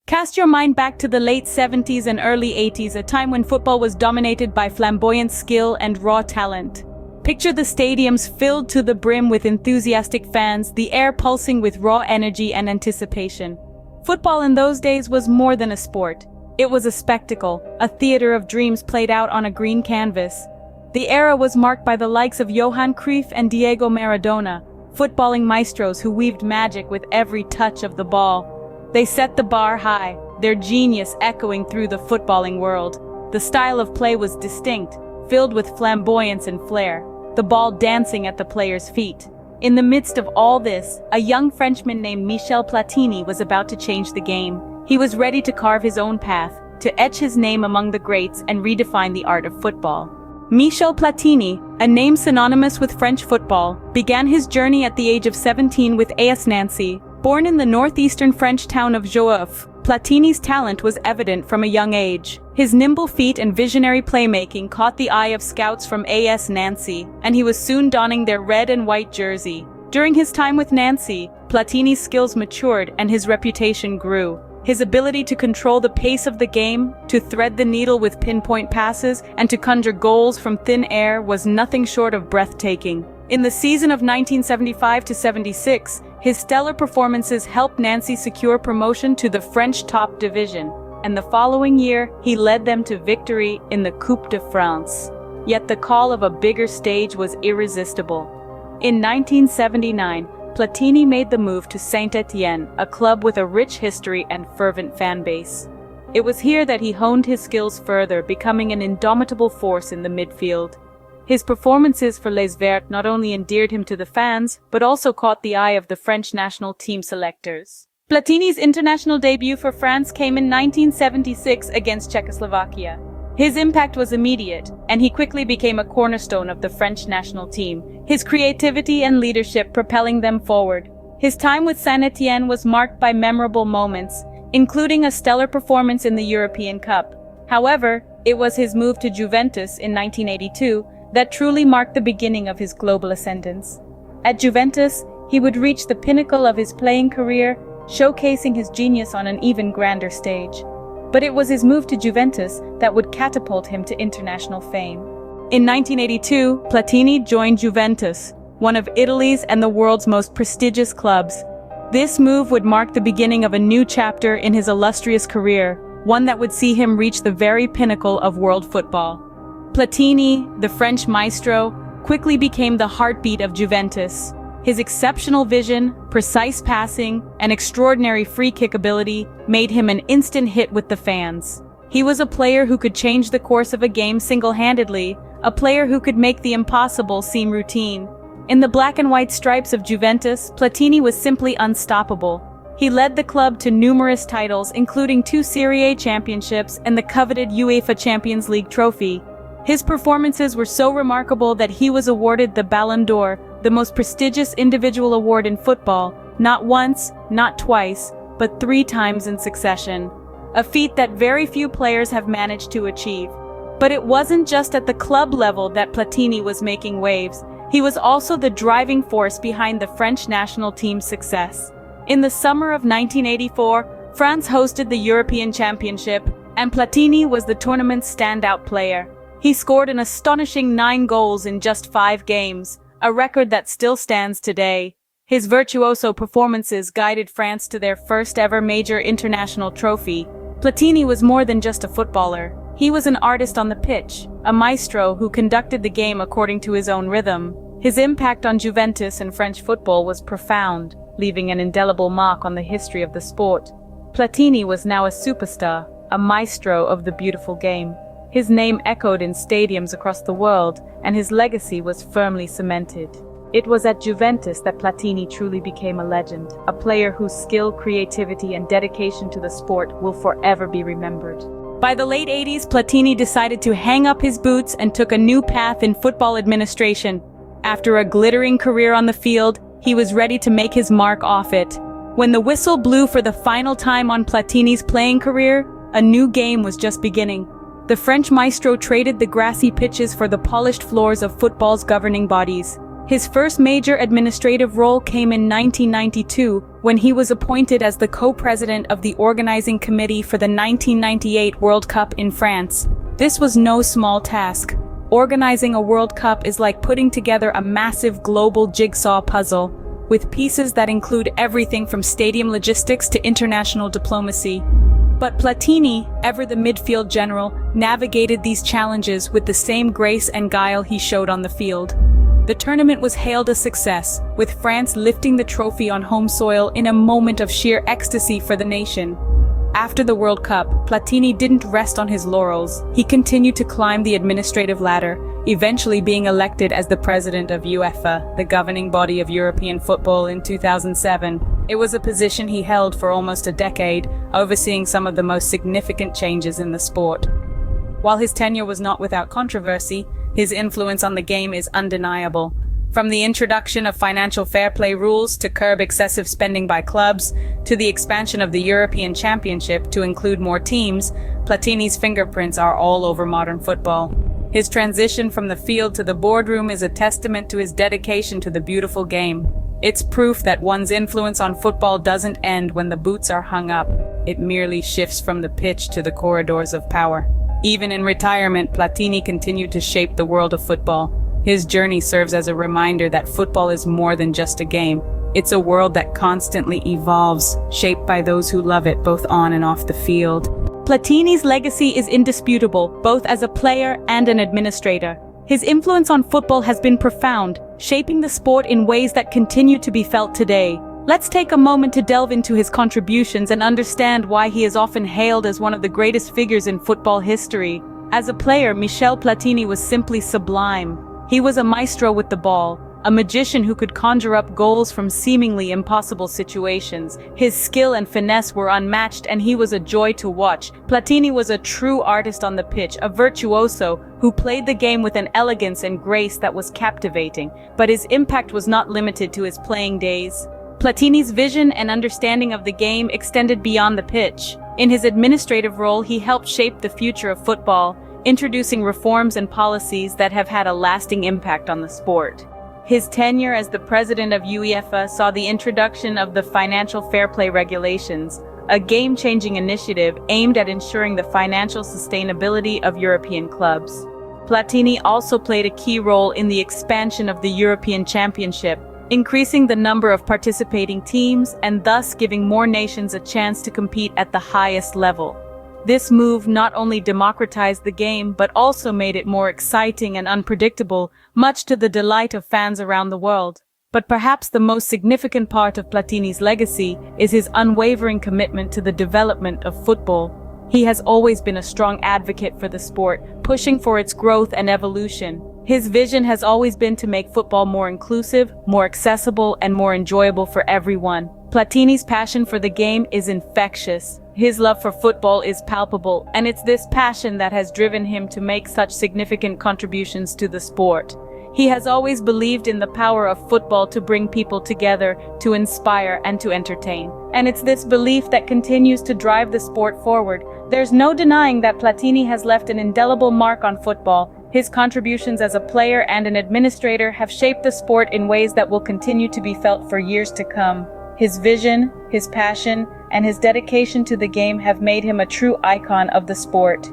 Cast your mind back to the late 70s and early 80s, a time when football was dominated by flamboyant skill and raw talent. Picture the stadiums filled to the brim with enthusiastic fans, the air pulsing with raw energy and anticipation. Football in those days was more than a sport. It was a spectacle, a theater of dreams played out on a green canvas. The era was marked by the likes of Johan Cruyff and Diego Maradona, footballing maestros who weaved magic with every touch of the ball. They set the bar high, their genius echoing through the footballing world. The style of play was distinct, filled with flamboyance and flair, the ball dancing at the players' feet. In the midst of all this, a young Frenchman named Michel Platini was about to change the game. He was ready to carve his own path, to etch his name among the greats and redefine the art of football. Michel Platini, a name synonymous with French football, began his journey at the age of 17 with AS Nancy. Born in the northeastern French town of Joeuf, Platini's talent was evident from a young age. His nimble feet and visionary playmaking caught the eye of scouts from AS Nancy, and he was soon donning their red and white jersey. During his time with Nancy, Platini's skills matured and his reputation grew. His ability to control the pace of the game, to thread the needle with pinpoint passes, and to conjure goals from thin air was nothing short of breathtaking. In the season of 1975-76, his stellar performances helped Nancy secure promotion to the French top division, and the following year, he led them to victory in the Coupe de France. Yet the call of a bigger stage was irresistible. In 1979, Platini made the move to Saint-Étienne, a club with a rich history and fervent fan base. It was here that he honed his skills further, becoming an indomitable force in the midfield. His performances for Les Verts not only endeared him to the fans, but also caught the eye of the French national team selectors. Platini's international debut for France came in 1976 against Czechoslovakia. His impact was immediate, and he quickly became a cornerstone of the French national team, his creativity and leadership propelling them forward. His time with Saint-Étienne was marked by memorable moments, including a stellar performance in the European Cup. However, it was his move to Juventus in 1982 that truly marked the beginning of his global ascendance. At Juventus, he would reach the pinnacle of his playing career, showcasing his genius on an even grander stage. But it was his move to Juventus that would catapult him to international fame. In 1982, Platini joined Juventus, one of Italy's and the world's most prestigious clubs. This move would mark the beginning of a new chapter in his illustrious career, one that would see him reach the very pinnacle of world football. Platini, the French maestro, quickly became the heartbeat of Juventus. His exceptional vision, precise passing, and extraordinary free-kick ability made him an instant hit with the fans. He was a player who could change the course of a game single-handedly, a player who could make the impossible seem routine. In the black and white stripes of Juventus, Platini was simply unstoppable. He led the club to numerous titles, including 2 Serie A championships and the coveted UEFA Champions League trophy. His performances were so remarkable that he was awarded the Ballon d'Or, the most prestigious individual award in football, not once, not twice, but 3 times in succession. A feat that very few players have managed to achieve. But it wasn't just at the club level that Platini was making waves. He was also the driving force behind the French national team's success. In the summer of 1984, France hosted the European Championship, and Platini was the tournament's standout player. He scored an astonishing 9 goals in just 5 games, a record that still stands today. His virtuoso performances guided France to their first ever major international trophy. Platini was more than just a footballer. He was an artist on the pitch, a maestro who conducted the game according to his own rhythm. His impact on Juventus and French football was profound, leaving an indelible mark on the history of the sport. Platini was now a superstar, a maestro of the beautiful game. His name echoed in stadiums across the world, and his legacy was firmly cemented. It was at Juventus that Platini truly became a legend, a player whose skill, creativity, and dedication to the sport will forever be remembered. By the late 80s, Platini decided to hang up his boots and took a new path in football administration. After a glittering career on the field, he was ready to make his mark off it. When the whistle blew for the final time on Platini's playing career, a new game was just beginning. The French maestro traded the grassy pitches for the polished floors of football's governing bodies. His first major administrative role came in 1992, when he was appointed as the co-president of the organizing committee for the 1998 World Cup in France. This was no small task. Organizing a World Cup is like putting together a massive global jigsaw puzzle, with pieces that include everything from stadium logistics to international diplomacy. But Platini, ever the midfield general, navigated these challenges with the same grace and guile he showed on the field. The tournament was hailed a success, with France lifting the trophy on home soil in a moment of sheer ecstasy for the nation. After the World Cup, Platini didn't rest on his laurels. He continued to climb the administrative ladder, eventually being elected as the president of UEFA, the governing body of European football, in 2007. It was a position he held for almost a decade, overseeing some of the most significant changes in the sport. While his tenure was not without controversy, his influence on the game is undeniable. From the introduction of financial fair play rules to curb excessive spending by clubs, to the expansion of the European Championship to include more teams, Platini's fingerprints are all over modern football. His transition from the field to the boardroom is a testament to his dedication to the beautiful game. It's proof that one's influence on football doesn't end when the boots are hung up. It merely shifts from the pitch to the corridors of power. Even in retirement, Platini continued to shape the world of football. His journey serves as a reminder that football is more than just a game. It's a world that constantly evolves, shaped by those who love it both on and off the field. Platini's legacy is indisputable, both as a player and an administrator. His influence on football has been profound, shaping the sport in ways that continue to be felt today. Let's take a moment to delve into his contributions and understand why he is often hailed as one of the greatest figures in football history. As a player, Michel Platini was simply sublime. He was a maestro with the ball, a magician who could conjure up goals from seemingly impossible situations. His skill and finesse were unmatched, and he was a joy to watch. Platini was a true artist on the pitch, a virtuoso who played the game with an elegance and grace that was captivating. But his impact was not limited to his playing days. Platini's vision and understanding of the game extended beyond the pitch. In his administrative role, he helped shape the future of football, introducing reforms and policies that have had a lasting impact on the sport. His tenure as the president of UEFA saw the introduction of the financial fair play regulations, a game-changing initiative aimed at ensuring the financial sustainability of European clubs. Platini also played a key role in the expansion of the European Championship, increasing the number of participating teams and thus giving more nations a chance to compete at the highest level. This move not only democratized the game but also made it more exciting and unpredictable, much to the delight of fans around the world. But perhaps the most significant part of Platini's legacy is his unwavering commitment to the development of football. He has always been a strong advocate for the sport, pushing for its growth and evolution. His vision has always been to make football more inclusive, more accessible, and more enjoyable for everyone. Platini's passion for the game is infectious. His love for football is palpable, and it's this passion that has driven him to make such significant contributions to the sport. He has always believed in the power of football to bring people together, to inspire, and to entertain. And it's this belief that continues to drive the sport forward. There's no denying that Platini has left an indelible mark on football. His contributions as a player and an administrator have shaped the sport in ways that will continue to be felt for years to come. His vision, his passion, and his dedication to the game have made him a true icon of the sport.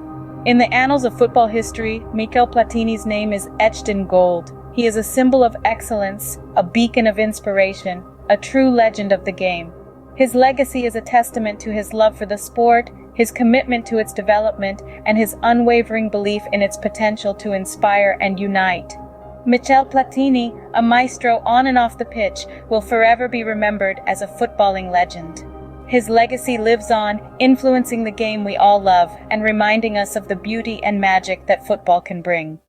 In the annals of football history, Michel Platini's name is etched in gold. He is a symbol of excellence, a beacon of inspiration, a true legend of the game. His legacy is a testament to his love for the sport, his commitment to its development, and his unwavering belief in its potential to inspire and unite. Michel Platini, a maestro on and off the pitch, will forever be remembered as a footballing legend. His legacy lives on, influencing the game we all love and reminding us of the beauty and magic that football can bring.